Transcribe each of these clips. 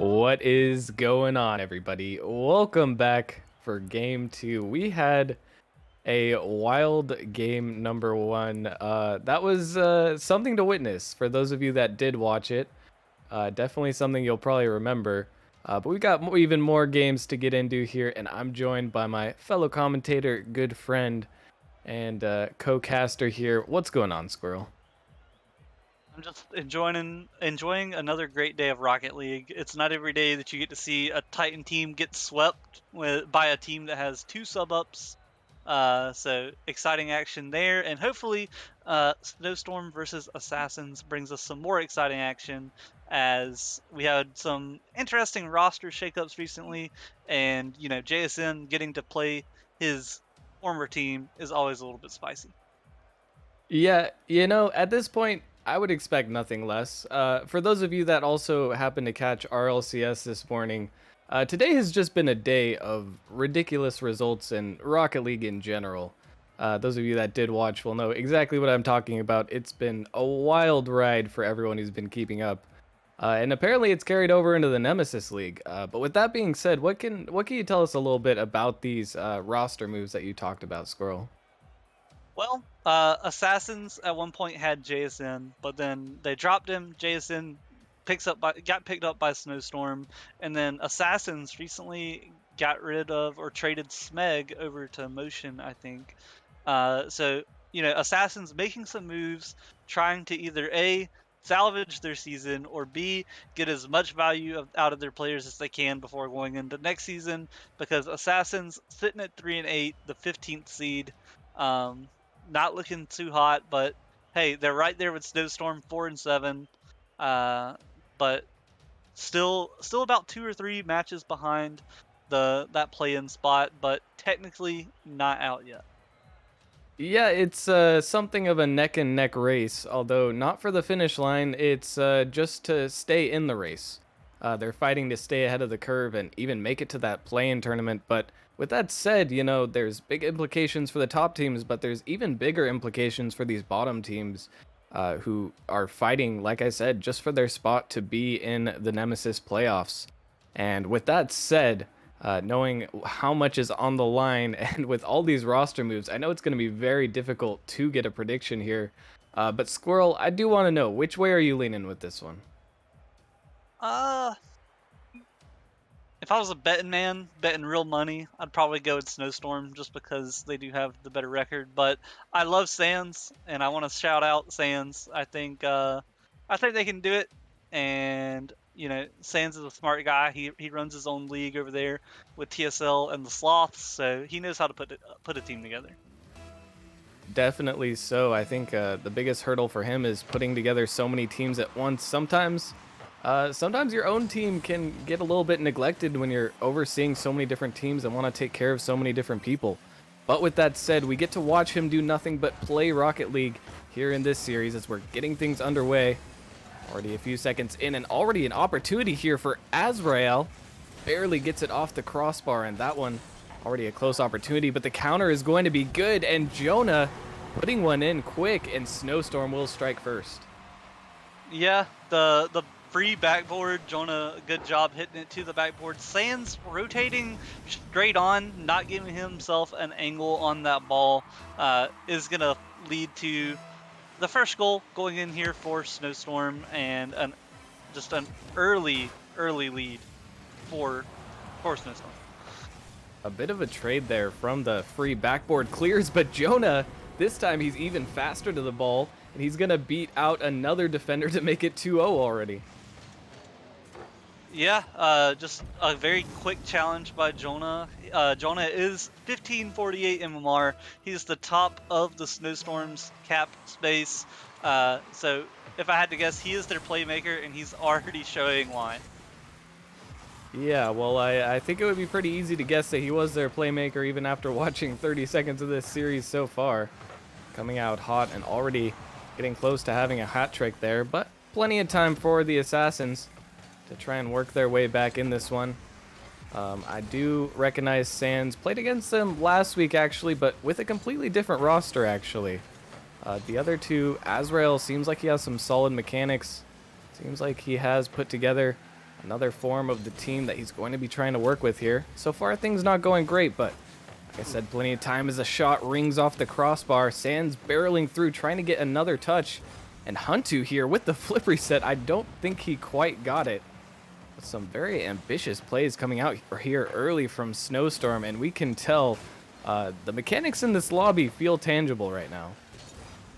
What is going on, everybody? Welcome back for game two. We had a wild game number one. That was something to witness for those of you that did watch it. Definitely something you'll probably remember. But we got even more games to get into here, and I'm joined by my fellow commentator, good friend, and co-caster here. What's going on, Squirrel? I'm just enjoying another great day of Rocket League. It's not every day that you get to see a Titan team get swept by a team that has two sub ups. So exciting action there, and hopefully, Snowstorm versus Assassins brings us some more exciting action as we had some interesting roster shakeups recently, and JSN getting to play his former team is always a little bit spicy. Yeah, at this point, I would expect nothing less. For those of you that also happened to catch RLCS this morning, today has just been a day of ridiculous results in Rocket League in general. Those of you that did watch will know exactly what I'm talking about. It's been a wild ride for everyone who's been keeping up. And apparently it's carried over into the Nemesis League. But with that being said, what can you tell us a little bit about these roster moves that you talked about, Squirrel? Well, Assassins at one point had JSN, but then they dropped him. JSN got picked up by Snowstorm, and then Assassins recently got rid of or traded Smeg over to Motion, I think. So Assassins making some moves, trying to either A, salvage their season, or B, get as much value out of their players as they can before going into next season. Because Assassins sitting at 3-8, the 15th seed. Not looking too hot, but hey, they're right there with Snowstorm, 4-7. But still about 2 or 3 matches behind that play-in spot, but technically not out yet. Yeah, it's something of a neck and neck race, although not for the finish line. It's just to stay in the race. They're fighting to stay ahead of the curve and even make it to that play-in tournament. But with that said, there's big implications for the top teams, but there's even bigger implications for these bottom teams who are fighting, like I said, just for their spot to be in the Nemesis playoffs. And with that said, knowing how much is on the line and with all these roster moves, I know it's going to be very difficult to get a prediction here. But Squirrel, I do want to know, which way are you leaning with this one? Uh, if I was a betting man, betting real money, I'd probably go with Snowstorm just because they do have the better record. But I love Sands, and I want to shout out Sands. I think they can do it, and Sands is a smart guy. He runs his own league over there with TSL and the Sloths, so he knows how to put a team together. Definitely so. I think the biggest hurdle for him is putting together so many teams at once. Sometimes your own team can get a little bit neglected when you're overseeing so many different teams and want to take care of so many different people. But with that said, we get to watch him do nothing but play Rocket League here in this series as we're getting things underway. Already a few seconds in, and already an opportunity here for Azrael. Barely gets it off the crossbar, and that one already a close opportunity, but the counter is going to be good, and Jonah putting one in quick, and Snowstorm will strike first. Yeah, the free backboard, Jonah, good job hitting it to the backboard. Sands rotating straight on, not giving himself an angle on that ball, is going to lead to the first goal going in here for Snowstorm, and just an early lead for Snowstorm. A bit of a trade there from the free backboard clears, but Jonah, this time he's even faster to the ball, and he's going to beat out another defender to make it 2-0 already. Yeah, just a very quick challenge by Jonah. Jonah is 1548 MMR. He's the top of the Snowstorm's cap space. So if I had to guess, he is their playmaker, and he's already showing why. Yeah, well, I think it would be pretty easy to guess that he was their playmaker even after watching 30 seconds of this series so far. Coming out hot and already getting close to having a hat trick there, but plenty of time for the Assassins to try and work their way back in this one. I do recognize Sands. Played against them last week, actually, but with a completely different roster, actually. The other two, Azrael seems like he has some solid mechanics. Seems like he has put together Another form of the team that he's going to be trying to work with here. So far, things not going great, but like I said, plenty of time as a shot rings off the crossbar. Sands barreling through, trying to get another touch. And Huntu here with the flip reset. I don't think he quite got it. But some very ambitious plays coming out here early from Snowstorm, and we can tell the mechanics in this lobby feel tangible right now.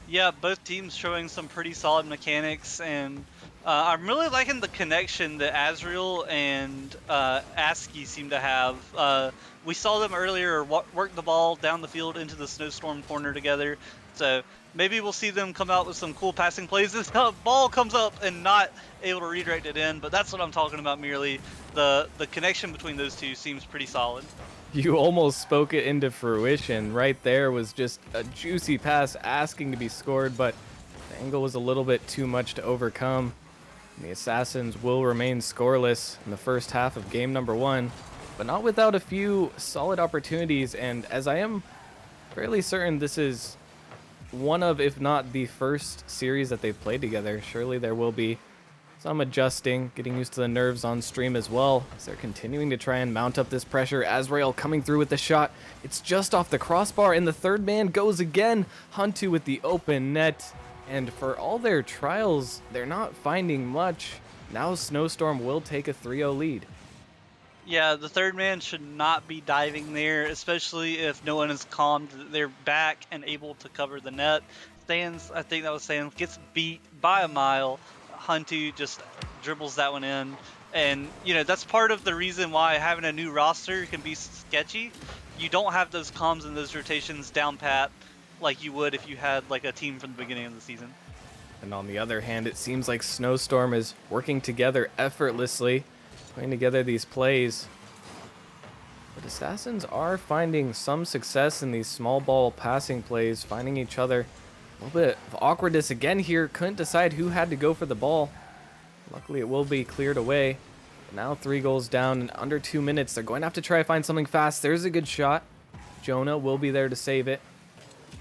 Yeah, both teams showing some pretty solid mechanics, and I'm really liking the connection that Azrael and ASCII seem to have. We saw them earlier work the ball down the field into the Snowstorm corner together, so maybe we'll see them come out with some cool passing plays. This ball comes up and not able to redirect it in, but that's what I'm talking about merely. The connection between those two seems pretty solid. You almost spoke it into fruition. Right there was just a juicy pass asking to be scored, but the angle was a little bit too much to overcome. And the Assassins will remain scoreless in the first half of game number 1, but not without a few solid opportunities. And as I am fairly certain this is one of, if not the first series that they've played together, surely there will be some adjusting, getting used to the nerves on stream as well, as they're continuing to try and mount up this pressure. Azrael coming through with the shot. It's just off the crossbar, and the third man goes again. Huntu with the open net. And for all their trials, they're not finding much. Now Snowstorm will take a 3-0 lead. Yeah, the third man should not be diving there, especially if no one is calmed. They're back and able to cover the net. Sands, I think that was Sands, gets beat by a mile. Hunty just dribbles that one in. And, that's part of the reason why having a new roster can be sketchy. You don't have those comms and those rotations down pat like you would if you had like a team from the beginning of the season. And on the other hand, it seems like Snowstorm is working together effortlessly, putting together these plays. But Assassins are finding some success in these small ball passing plays, finding each other. A little bit of awkwardness again here. Couldn't decide who had to go for the ball. Luckily, it will be cleared away. But now 3 goals down in under 2 minutes. They're going to have to try to find something fast. There's a good shot. Jonah will be there to save it.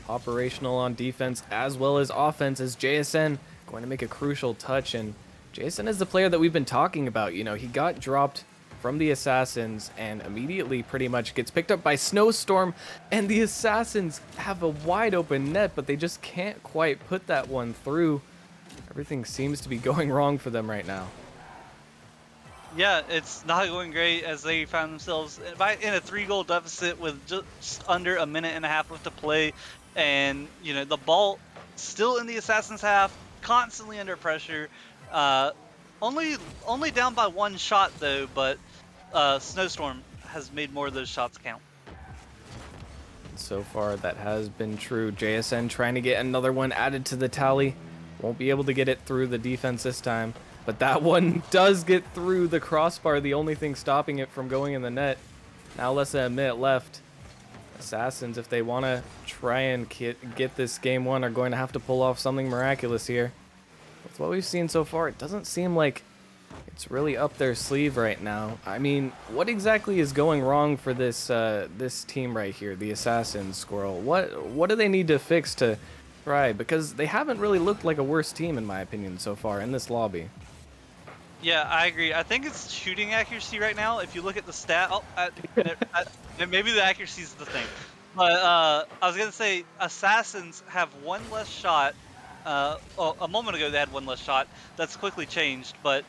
Operational on defense as well as offense, as JSN going to make a crucial touch. And JSN is the player that we've been talking about. He got dropped from the Assassins and immediately pretty much gets picked up by Snowstorm, and the Assassins have a wide open net, but they just can't quite put that one through. Everything seems to be going wrong for them right now. Yeah, it's not going great as they found themselves in a 3-goal deficit with just under a minute and a half left to play. And, the ball still in the Assassins' half, constantly under pressure. Only down by 1 shot, though, but Snowstorm has made more of those shots count. So far, that has been true. JSN trying to get another one added to the tally. Won't be able to get it through the defense this time. But that one does get through the crossbar, the only thing stopping it from going in the net. Now less than a minute left. Assassins, if they want to try and get this game 1, are going to have to pull off something miraculous here. With what we've seen so far, it doesn't seem like it's really up their sleeve right now. I mean, what exactly is going wrong for this this team right here, the Assassins, Squirrel? What do they need to fix to try? Because they haven't really looked like a worse team, in my opinion, so far in this lobby. Yeah, I agree. I think it's shooting accuracy right now. If you look at the stat, maybe the accuracy is the thing. But I was gonna say Assassins have 1 less shot. A moment ago they had 1 less shot. That's quickly changed, but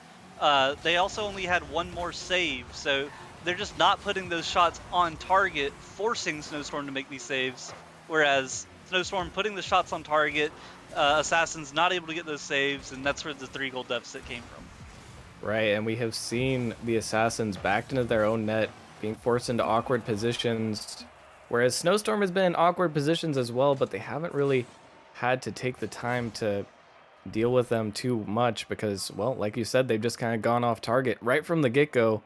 they also only had 1 more save. So they're just not putting those shots on target, forcing Snowstorm to make these saves. Whereas Snowstorm putting the shots on target, Assassins not able to get those saves, and that's where the 3-goal deficit came from. Right, and we have seen the Assassins backed into their own net, being forced into awkward positions, whereas Snowstorm has been in awkward positions as well, but they haven't really had to take the time to deal with them too much because, well, like you said, they've just kind of gone off target right from the get-go.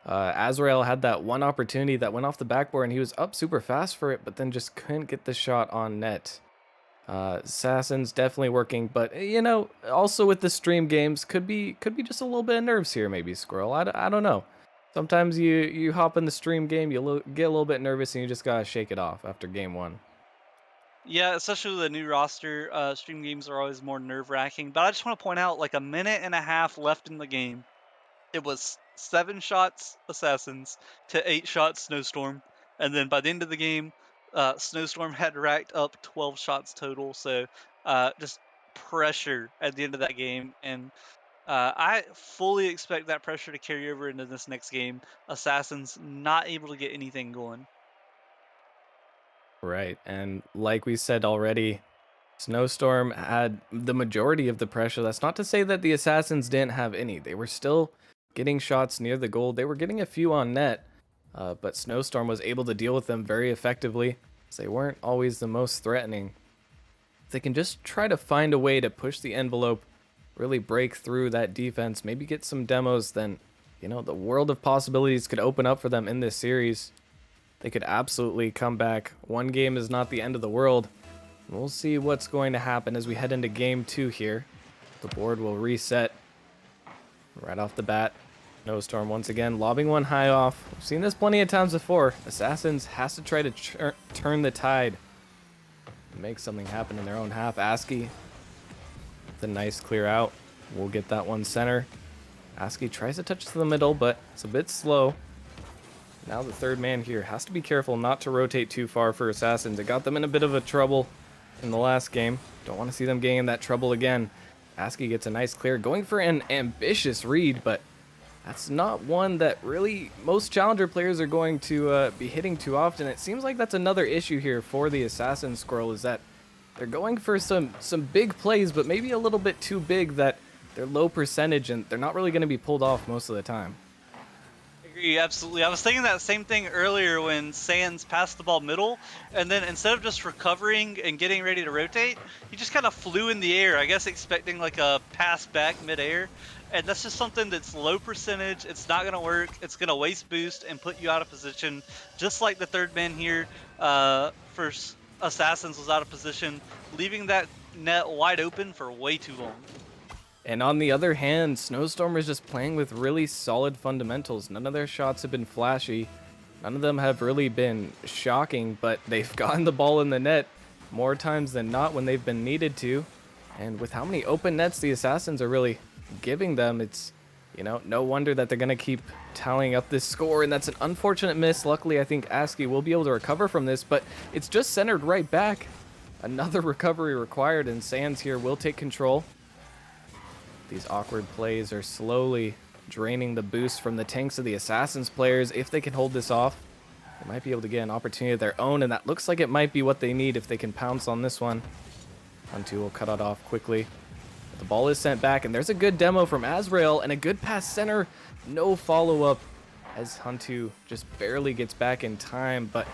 Azrael had that one opportunity that went off the backboard, and he was up super fast for it, but then just couldn't get the shot on net. Assassin's definitely working, but also with the stream games, could be just a little bit of nerves here, maybe, Squirrel. I don't know. Sometimes you hop in the stream game, you get a little bit nervous, and you just gotta shake it off after game 1. Yeah, especially with a new roster, stream games are always more nerve-wracking. But I just want to point out, like, a minute and a half left in the game. It was 7 shots Assassins to 8 shots Snowstorm, and then by the end of the game, Snowstorm had racked up 12 shots total. So just pressure at the end of that game, and I fully expect that pressure to carry over into this next game. Assassins not able to get anything going. Right. And like we said already, Snowstorm had the majority of the pressure. That's not to say that the Assassins didn't have any. They were still getting shots near the goal. They were getting a few on net, but Snowstorm was able to deal with them very effectively, as they weren't always the most threatening. If they can just try to find a way to push the envelope, really break through that defense, maybe get some demos, then, the world of possibilities could open up for them in this series. They could absolutely come back. One game is not the end of the world. We'll see what's going to happen as we head into game 2 here. The board will reset right off the bat. Snowstorm once again lobbing one high off. We've seen this plenty of times before. Assassins has to try to turn the tide, make something happen in their own half. ASCII, the nice clear out. We'll get that one center. ASCII tries to touch to the middle, but it's a bit slow. Now the third man here has to be careful not to rotate too far for Assassins. It got them in a bit of a trouble in the last game. Don't want to see them getting in that trouble again. ASCII gets a nice clear, going for an ambitious read, but that's not one that really most Challenger players are going to be hitting too often. It seems like that's another issue here for the Assassin Squirrel, is that they're going for some big plays, but maybe a little bit too big that they're low percentage and they're not really going to be pulled off most of the time. Agree, absolutely. I was thinking that same thing earlier when Sands passed the ball middle, and then instead of just recovering and getting ready to rotate, he just kind of flew in the air, I guess expecting like a pass back midair. And that's just something that's low percentage. It's not going to work. It's going to waste boost and put you out of position, just like the third man here for Assassins was out of position, leaving that net wide open for way too long. And on the other hand, Snowstorm is just playing with really solid fundamentals. None of their shots have been flashy. None of them have really been shocking, but they've gotten the ball in the net more times than not when they've been needed to. And with how many open nets the Assassins are really giving them, it's, no wonder that they're going to keep tallying up this score. And that's an unfortunate miss. Luckily, I think ASCII will be able to recover from this, but it's just centered right back. Another recovery required, and Sands here will take control. These awkward plays are slowly draining the boost from the tanks of the Assassins players. If they can hold this off, they might be able to get an opportunity of their own, and that looks like it might be what they need if they can pounce on this one. Huntu will cut it off quickly. But the ball is sent back, and there's a good demo from Azrael, and a good pass center. No follow-up as Huntu just barely gets back in time, but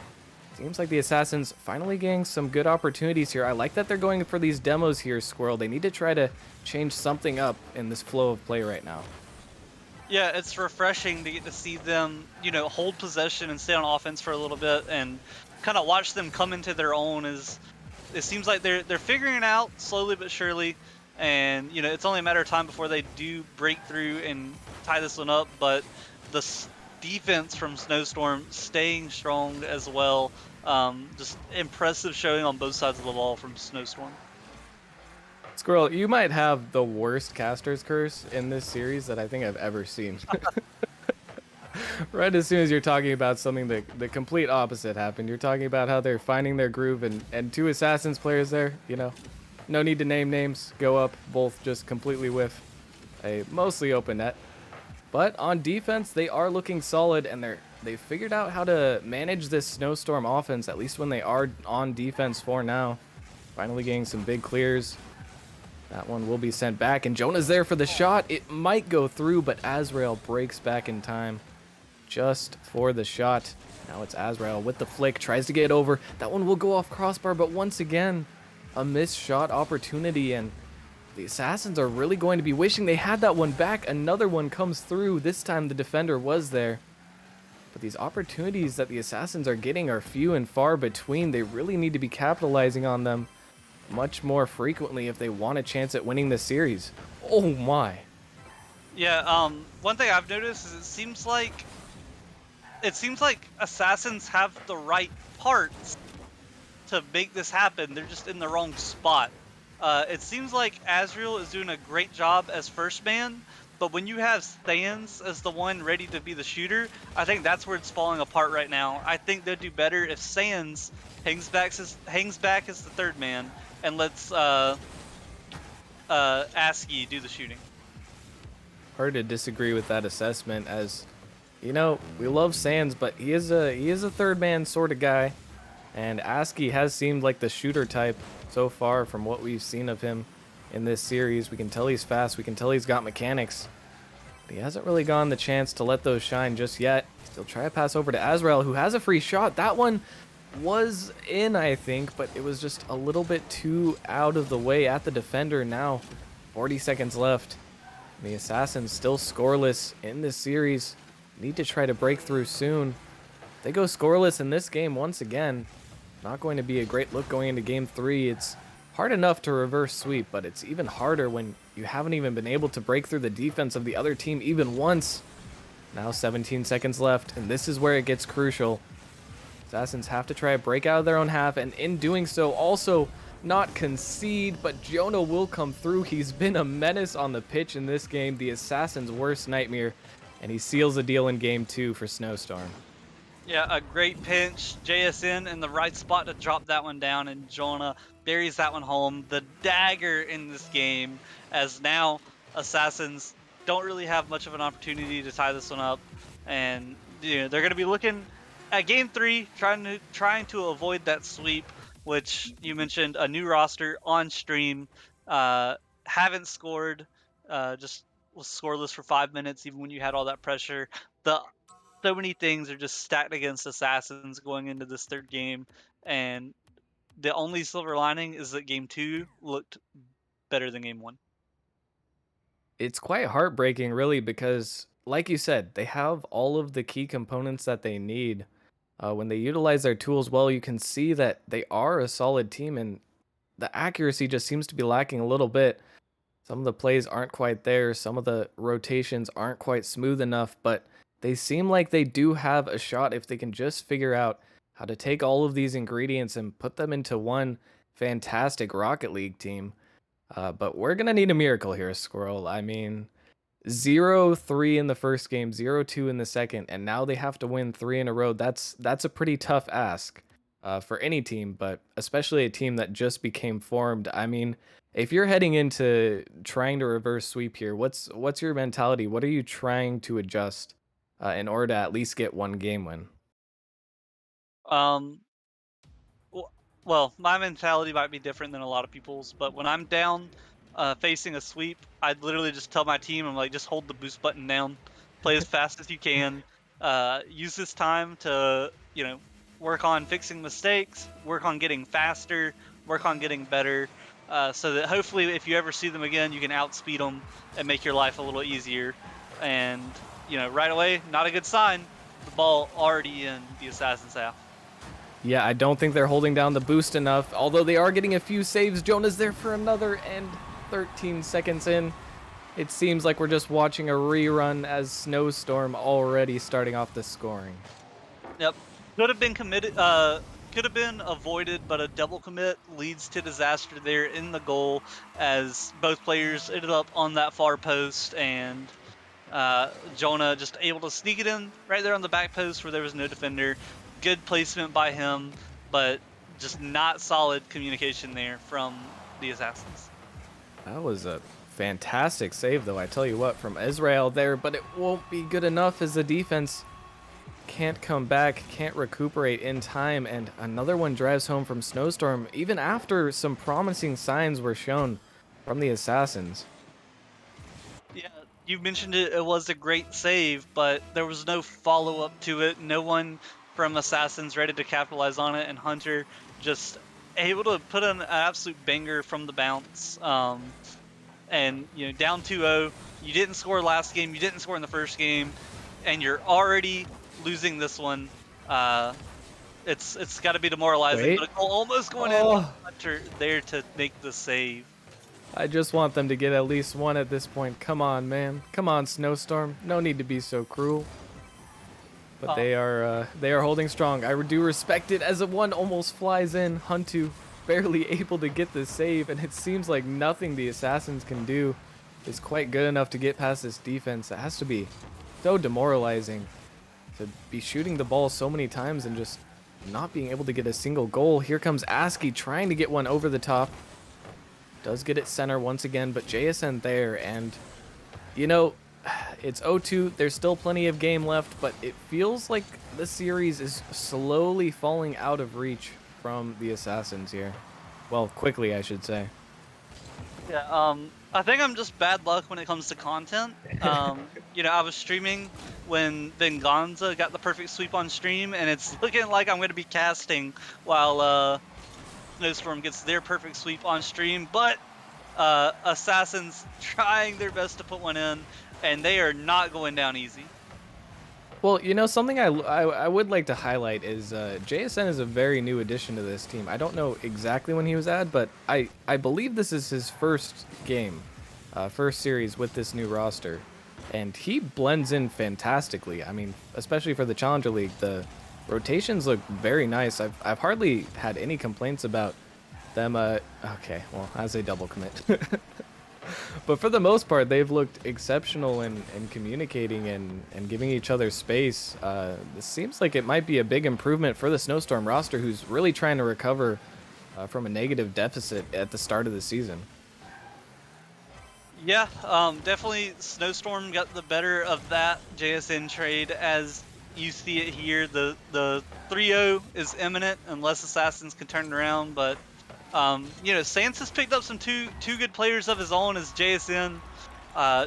seems like the Assassins finally getting some good opportunities here. I like that they're going for these demos here, Squirrel. They need to try to change something up in this flow of play right now. Yeah, it's refreshing to get to see them, hold possession and stay on offense for a little bit and kind of watch them come into their own. As it seems like they're figuring it out slowly but surely, and it's only a matter of time before they do break through and tie this one up. But the defense from Snowstorm staying strong as well. Just impressive showing on both sides of the ball from Snowstorm. Squirrel, you might have the worst caster's curse in this series that I think I've ever seen. Right as soon as you're talking about something the complete opposite happened. You're talking about how they're finding their groove, and two Assassins players there, no need to name names, go up, both just completely whiff a mostly open net. But on defense, they are looking solid, and they've figured out how to manage this Snowstorm offense, at least when they are on defense for now. Finally getting some big clears. That one will be sent back, and Jonah's there for the shot. It might go through, but Azrael breaks back in time just for the shot. Now it's Azrael with the flick, tries to get over. That one will go off crossbar, but once again, a missed shot opportunity, and the Assassins are really going to be wishing they had that one back. Another one comes through. This time the defender was there. But these opportunities that the Assassins are getting are few and far between. They really need to be capitalizing on them much more frequently if they want a chance at winning this series. Oh my. Yeah, one thing I've noticed is it seems like Assassins have the right parts to make this happen. They're just in the wrong spot. It seems like Azrael is doing a great job as first man, but when you have Sans as the one ready to be the shooter, I think that's where it's falling apart right now. I think they'd do better if Sans hangs back as the third man and lets ASCII do the shooting. Hard to disagree with that assessment, as you know, we love Sands, but he is a third man sort of guy, and ASCII has seemed like the shooter type so far from what we've seen of him in this series. We can tell he's fast, we can tell he's got mechanics, but he hasn't really gotten the chance to let those shine just yet. Still try to pass over to Azrael, who has a free shot. That one was in, I think, but it was just a little bit too out of the way at the defender. Now 40 seconds left. The Assassins still scoreless in this series. Need to try to break through soon. If they go scoreless in this game once again, not going to be a great look going into game 3. It's hard enough to reverse sweep, but it's even harder when you haven't even been able to break through the defense of the other team even once. Now 17 seconds left, and this is where it gets crucial. Assassins have to try to break out of their own half, and in doing so also not concede, but Jonah will come through. He's been a menace on the pitch in this game, the Assassin's worst nightmare, and he seals the deal in game 2 for Snowstorm. Yeah, a great pinch. JSN in the right spot to drop that one down, and Jonah buries that one home. The dagger in this game, as now Assassins don't really have much of an opportunity to tie this one up, and they're going to be looking at game 3, trying to avoid that sweep, which you mentioned, a new roster on stream, haven't scored, just was scoreless for 5 minutes, even when you had all that pressure. So many things are just stacked against Assassins going into this third game, and the only silver lining is that game 2 looked better than game 1. It's quite heartbreaking, really, because, like you said, they have all of the key components that they need. When they utilize their tools well, you can see that they are a solid team, and the accuracy just seems to be lacking a little bit. Some of the plays aren't quite there, some of the rotations aren't quite smooth enough, but they seem like they do have a shot if they can just figure out how to take all of these ingredients and put them into one fantastic Rocket League team. But we're going to need a miracle here, Squirrel. I mean, 0-3 in the first game, 0-2 in the second, and now they have to win 3 in a row. That's a pretty tough ask for any team, but especially a team that just became formed. I mean, if you're heading into trying to reverse sweep here, what's your mentality? What are you trying to adjust in order to at least get one game win? Um, well, my mentality might be different than a lot of people's, but when I'm down facing a sweep, I'd literally just tell my team, I'm like, just hold the boost button down, play as fast as you can, use this time to, work on fixing mistakes, work on getting faster, work on getting better, so that hopefully if you ever see them again, you can outspeed them and make your life a little easier. And, right away, not a good sign, the ball already in the Assassin's half. Yeah, I don't think they're holding down the boost enough, although they are getting a few saves. Jonah's there for another, and 13 seconds in, it seems like we're just watching a rerun as Snowstorm already starting off the scoring. Yep. Could have been could have been avoided, but a double commit leads to disaster there in the goal, as both players ended up on that far post, and Jonah just able to sneak it in right there on the back post where there was no defender. Good placement by him, but just not solid communication there from the Assassins. That was a fantastic save, though, I tell you what, from Israel there, but it won't be good enough as the defense can't come back, can't recuperate in time, and another one drives home from Snowstorm, even after some promising signs were shown from the Assassins. Yeah, you mentioned it was a great save, but there was no follow-up to it. No one from Assassins ready to capitalize on it, and Hunter just able to put an absolute banger from the bounce. And down 2-0, you didn't score last game, you didn't score in the first game, and you're already losing this one. It's got to be demoralizing. Wait. But a goal almost going in. Hunter there to make the save. I just want them to get at least one at this point. Come on, man. Come on, Snowstorm. No need to be so cruel. But they are holding strong. I do respect it as a one almost flies in. Huntu barely able to get the save, and it seems like nothing the Assassins can do is quite good enough to get past this defense. It has to be so demoralizing to be shooting the ball so many times and just not being able to get a single goal. Here comes ASCII trying to get one over the top. Does get it center once again, but JSN there, and you know, it's 0-2. There's still plenty of game left, but it feels like the series is slowly falling out of reach from the Assassins here. Well, quickly, I should say. Yeah, I think I'm just bad luck when it comes to content. I was streaming when Venganza got the perfect sweep on stream, and it's looking like I'm going to be casting while Snowstorm gets their perfect sweep on stream, but Assassins trying their best to put one in, and they are not going down easy. Well, something I would like to highlight is JSN is a very new addition to this team. I don't know exactly when he was added, but I believe this is his first game, first series with this new roster. And he blends in fantastically. I mean, especially for the Challenger League, the rotations look very nice. I've hardly had any complaints about them. Okay, well, as a double commit. But for the most part, they've looked exceptional in communicating and giving each other space. This seems like it might be a big improvement for the Snowstorm roster, who's really trying to recover from a negative deficit at the start of the season. Yeah, definitely Snowstorm got the better of that JSN trade. As you see it here, the 3-0 is imminent unless Assassins can turn it around, but Sans has picked up some two good players of his own as JSN.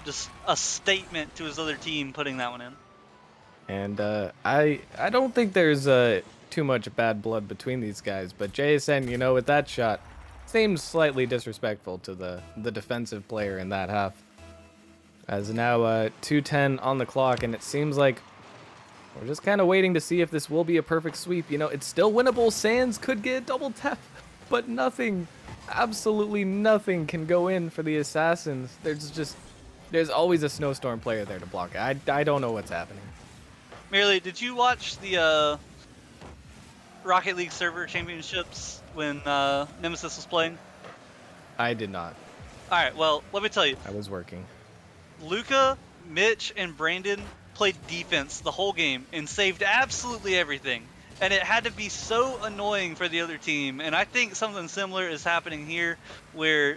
Just a statement to his other team putting that one in. And I don't think there's too much bad blood between these guys, but JSN, with that shot, seems slightly disrespectful to the defensive player in that half. As now 2:10 on the clock, and it seems like we're just kind of waiting to see if this will be a perfect sweep. It's still winnable. Sans could get a double tap, but nothing, absolutely nothing can go in for the Assassins. There's always a Snowstorm player there to block it. I don't know what's happening. Merely, did you watch the Rocket League server championships when Nemesis was playing? I did not. All right, well, let me tell you. I was working. Luca, Mitch, and Brandon played defense the whole game and saved absolutely everything. And it had to be so annoying for the other team. And I think something similar is happening here where,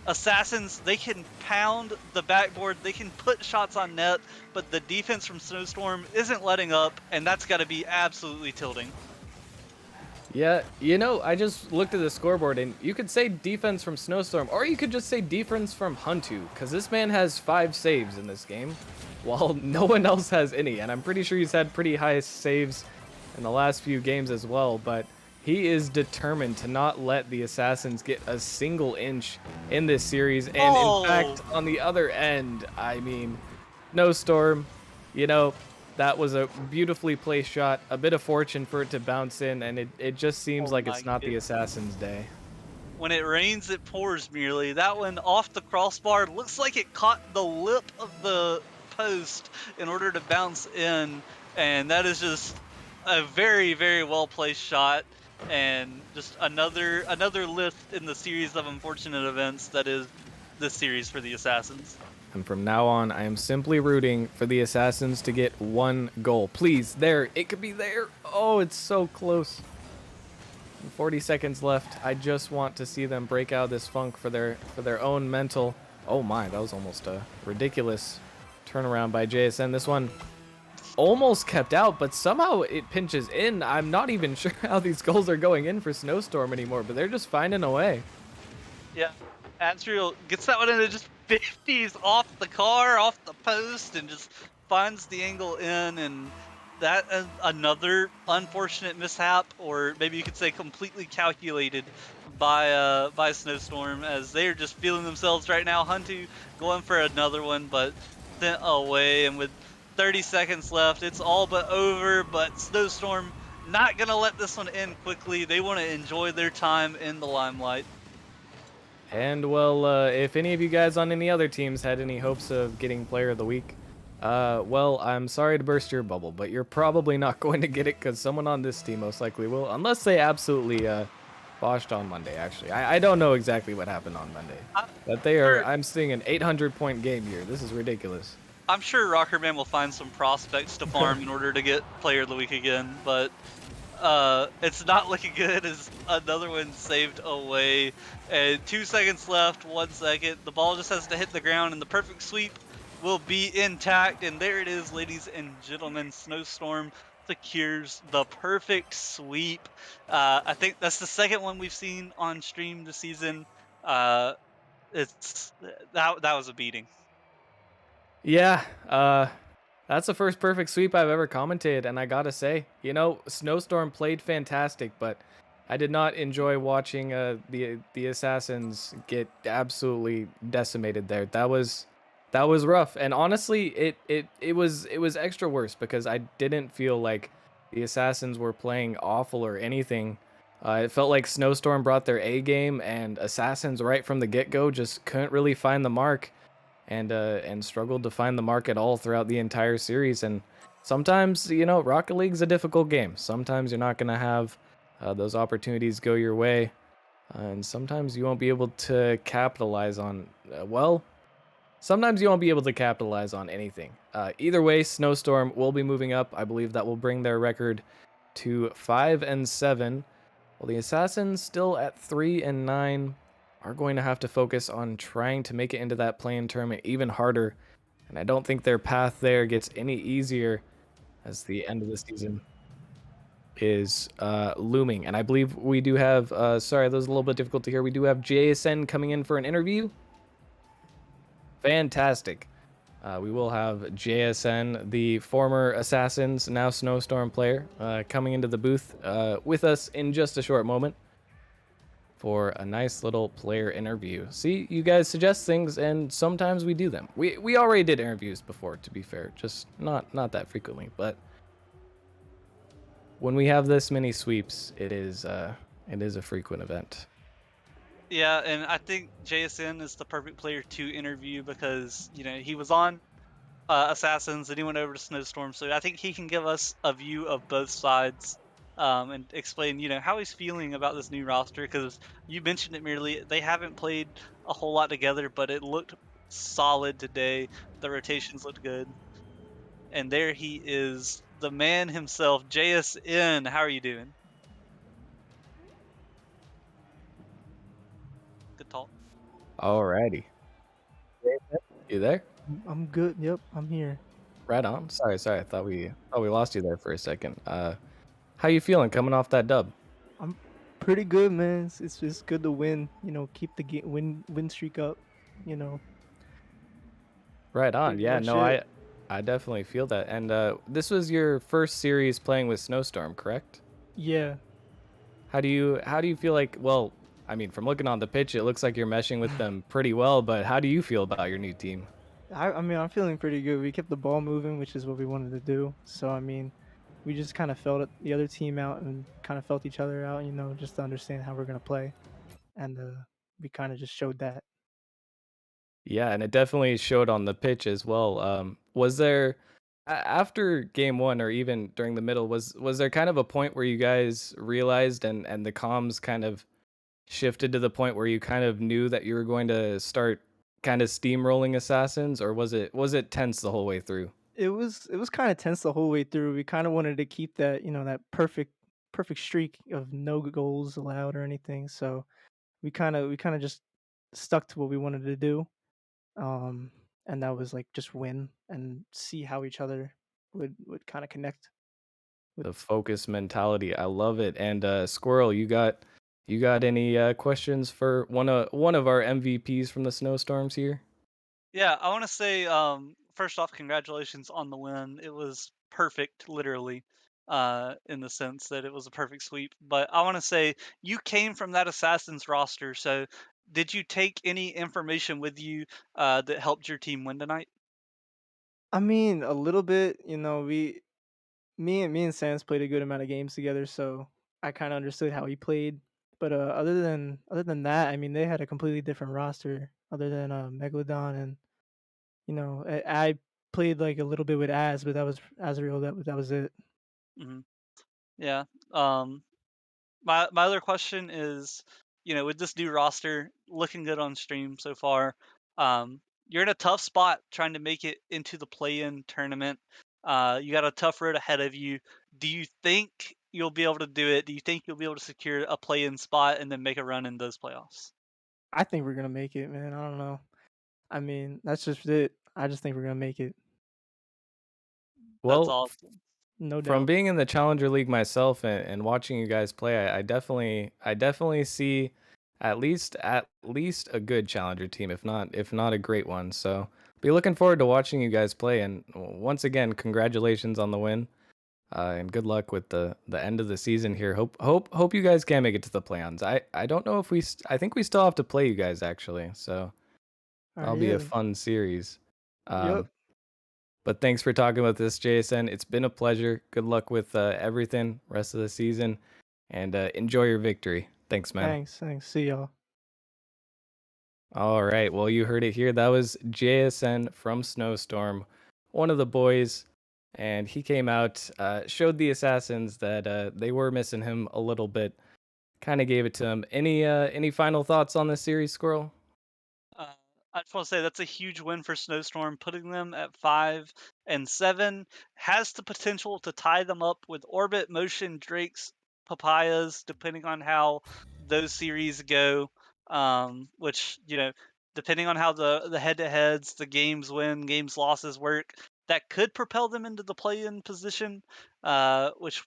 Assassins, they can pound the backboard, they can put shots on net, but the defense from Snowstorm isn't letting up, and that's got to be absolutely tilting. Yeah, I just looked at the scoreboard, and you could say defense from Snowstorm, or you could just say defense from Huntu, because this man has 5 saves in this game, while no one else has any. And I'm pretty sure he's had pretty high saves in the last few games as well, but he is determined to not let the Assassins get a single inch in this series. And in fact, on the other end, I mean, Snowstorm, that was a beautifully placed shot, a bit of fortune for it to bounce in, and it just seems like it's not the Assassin's day. When it rains, it pours, Merely. That one off the crossbar looks like it caught the lip of the post in order to bounce in, and that is just a very, very well placed shot, and just another lift in the series of unfortunate events that is this series for the Assassins. And from now on, I am simply rooting for the Assassins to get 1 goal. Please, there, it could be there. Oh, it's so close. 40 seconds left. I just want to see them break out of this funk for their own mental. Oh my, that was almost a ridiculous turnaround by JSN. This one almost kept out, but somehow it pinches in. I'm not even sure how these goals are going in for Snowstorm anymore, but they're just finding a way. Yeah, Ansriel gets that one in and just 50s off the car, off the post, and just finds the angle in, and that is another unfortunate mishap, or maybe you could say completely calculated by Snowstorm, as they're just feeling themselves right now. Huntu going for another one, but sent away, and with 30 seconds left, it's all but over, but Snowstorm not gonna let this one end quickly. They want to enjoy their time in the limelight. And well, if any of you guys on any other teams had any hopes of getting Player of the Week, well, I'm sorry to burst your bubble, but you're probably not going to get it because someone on this team most likely will, unless they absolutely botched on Monday, actually. I don't know exactly what happened on Monday, I'm but they are. sure I'm seeing an 800-point game here. This is ridiculous. I'm sure Rockerman will find some prospects to farm in order to get Player of the Week again, but it's not looking good as another one saved away. And 2 seconds left, 1 second. The ball just has to hit the ground, and the perfect sweep will be intact. And there it is, ladies and gentlemen. Snowstorm secures the perfect sweep. I think that's the second one we've seen on stream this season. Uh, it's that was a beating. Yeah, that's the first perfect sweep I've ever commentated, and I gotta say, Snowstorm played fantastic, but I did not enjoy watching the assassins get absolutely decimated there. That was rough, and honestly, it was extra worse because I didn't feel like the assassins were playing awful or anything. It felt like Snowstorm brought their A game, and assassins right from the get go just couldn't really find the mark and struggled to find the mark at all throughout the entire series. And sometimes, Rocket League's a difficult game. Sometimes you're not going to have those opportunities go your way, and sometimes you won't be able to capitalize on. Sometimes you won't be able to capitalize on anything. Either way, Snowstorm will be moving up. I believe that will bring their record to 5-7. Well, the Assassins still at 3-9 are going to have to focus on trying to make it into that play-in tournament even harder, and I don't think their path there gets any easier as the end of the season is looming. And I believe we do have, sorry, that was a little bit difficult to hear. We do have JSN coming in for an interview. Fantastic. We will have JSN, the former Assassins, now Snowstorm player, coming into the booth with us in just a short moment for a nice little player interview. See, you guys suggest things, and sometimes we do them. We already did interviews before, to be fair, just not that frequently. But when we have this many sweeps, it is a frequent event. Yeah, and I think JSN is the perfect player to interview because he was on Assassins and he went over to Snowstorm, so I think he can give us a view of both sides, and explain how he's feeling about this new roster. Because you mentioned it merely, they haven't played a whole lot together, but it looked solid today. The rotations looked good, and there he is, the man himself, JSN. How are you doing? Good talk. Alrighty. You there? I'm good. Yep, I'm here. Right on. Sorry. I thought we lost you there for a second. How you feeling coming off that dub? I'm pretty good, man. It's good to win. Keep the win streak up. You know, Right on. pretty Yeah, much no, it. I definitely feel that. And this was your first series playing with Snowstorm, correct? Yeah. How do you feel like, well, I mean, from looking on the pitch, it looks like you're meshing with them pretty well, but how do you feel about your new team? I mean, I'm feeling pretty good. We kept the ball moving, which is what we wanted to do. So I mean, we just kind of felt the other team out and kind of felt each other out. Just to understand how we're gonna play, and we kind of just showed that. Yeah, and it definitely showed on the pitch as well. Was there after game 1 or even during the middle was there kind of a point where you guys realized and the comms kind of shifted to the point where you kind of knew that you were going to start kind of steamrolling assassins, or was it tense the whole way through? It was kind of tense the whole way through. We kind of wanted to keep that that perfect streak of no goals allowed or anything. So we kind of just stuck to what we wanted to do, um, and that was like just win and see how each other would kind of connect with. The focus mentality. I love it. And Squirrel, you got any questions for one of our MVPs from the snowstorms here? Yeah, I want to say, first off, congratulations on the win. It was perfect, literally, in the sense that it was a perfect sweep. But I want to say you came from that Assassins roster, so did you take any information with you that helped your team win tonight? I mean, a little bit. Me and Sans played a good amount of games together, so I kind of understood how he played. But other than that, I mean, they had a completely different roster other than Megalodon, and I played like a little bit with Az, but that was Azrael. That was it. Hmm. Yeah. Um, My other question is, with this new roster looking good on stream so far, you're in a tough spot trying to make it into the play-in tournament. You got a tough road ahead of you. Do you think you'll be able to do it? Do you think you'll be able to secure a play-in spot and then make a run in those playoffs? I think we're gonna make it, man. I don't know. I mean, that's just it. I just think we're gonna make it, That's Well, awesome. no from doubt. being in the Challenger League myself and watching you guys play, I definitely see at least a good Challenger team, if not a great one. So be looking forward to watching you guys play. And once again, congratulations on the win. And good luck with the end of the season here. Hope you guys can make it to the play-ins. I don't know if I think we still have to play you guys actually. So All that'll right, be a yeah, fun series. yep. Um, but thanks for talking about this, JSN. It's been a pleasure. Good luck with everything rest of the season, and enjoy your victory. Thanks, man. Thanks. See y'all. All right. Well, you heard it here. That was JSN from Snowstorm, one of the boys, and he came out, showed the assassins that they were missing him a little bit. Kind of gave it to him. Any final thoughts on this series, Squirrel? Uh, I just want to say that's a huge win for Snowstorm. Putting them at 5-7 has the potential to tie them up with Orbit, Motion, Drake's, Papayas, depending on how those series go. Which depending on how the head-to-heads, the games win, games losses work, that could propel them into the play-in position. Which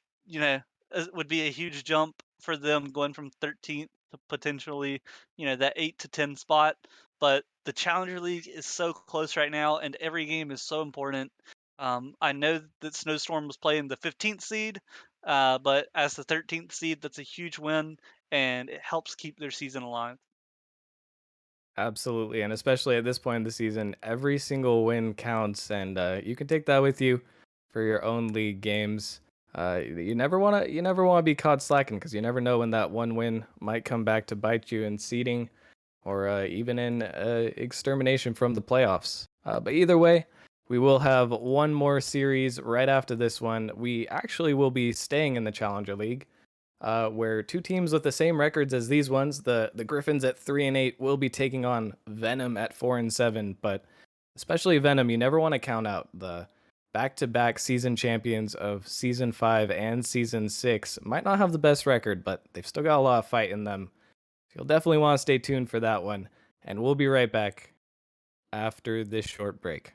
would be a huge jump for them going from 13th to potentially that 8 to 10 spot. But the Challenger League is so close right now, and every game is so important. I know that Snowstorm was playing the 15th seed, but as the 13th seed, that's a huge win, and it helps keep their season alive. Absolutely, and especially at this point in the season, every single win counts, and you can take that with you for your own league games. You never want to be caught slacking because you never know when that one win might come back to bite you in seeding or even in extermination from the playoffs. But either way, we will have one more series right after this one. We actually will be staying in the Challenger League where two teams with the same records as these ones, the Griffins at 3-8, will be taking on Venom at 4-7. But especially Venom, you never want to count out the back-to-back season champions of season 5 and season 6. Might not have the best record, but they've still got a lot of fight in them. So you'll definitely want to stay tuned for that one. And we'll be right back after this short break.